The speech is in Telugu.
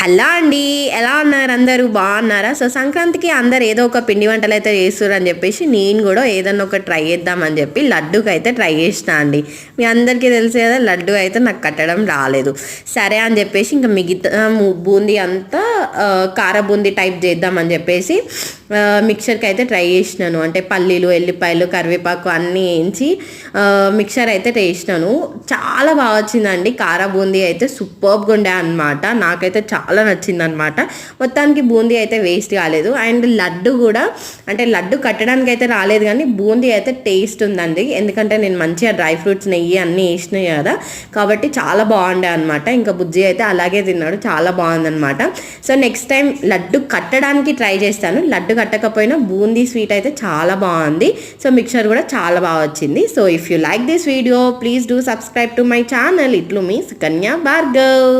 హలో అండి, ఎలా ఉన్నారు? అందరూ బాగున్నారా? సో సంక్రాంతికి అందరు ఏదో ఒక పిండి వంటలు అయితే చేస్తున్నారు అని చెప్పేసి నేను కూడా ఏదన్నా ఒక ట్రై చేద్దామని చెప్పి లడ్డూకి అయితే ట్రై చేసిన అండి. మీ అందరికీ తెలుసు కదా, లడ్డు అయితే నాకు కట్టడం రాలేదు. సరే అని చెప్పేసి ఇంకా మిగతా బూందీ అంతా కార బూందీ టైప్ చేద్దామని చెప్పేసి మిక్చర్కి అయితే ట్రై చేసినాను. అంటే పల్లీలు, ఎల్లిపాయలు, కరివేపాకు అన్నీ వేయించి మిక్చర్ అయితే చేసినాను. చాలా బాగా వచ్చిందండి. కార బూందీ అయితే సూపర్గా ఉండే అనమాట. నాకైతే చాలా నచ్చింది అనమాట. మొత్తానికి బూందీ అయితే వేస్ట్ కాలేదు. అండ్ లడ్డు కూడా, అంటే లడ్డు కట్టడానికి అయితే రాలేదు కానీ బూందీ అయితే టేస్ట్ ఉందండి. ఎందుకంటే నేను మంచిగా డ్రై ఫ్రూట్స్, నెయ్యి అన్నీ వేసినాయి కదా, కాబట్టి చాలా బాగుండే అనమాట. ఇంకా బుజ్జి అయితే అలాగే తిన్నాడు, చాలా బాగుందనమాట. సో నెక్స్ట్ టైం లడ్డు కట్టడానికి ట్రై చేస్తాను. లడ్డు కట్టకపోయినా బూందీ స్వీట్ అయితే చాలా బాగుంది. సో మిక్చర్ కూడా చాలా బాగా వచ్చింది. So if you like this video, please do subscribe to my channel. ఇట్లు మీ సుకన్య భార్గవ్.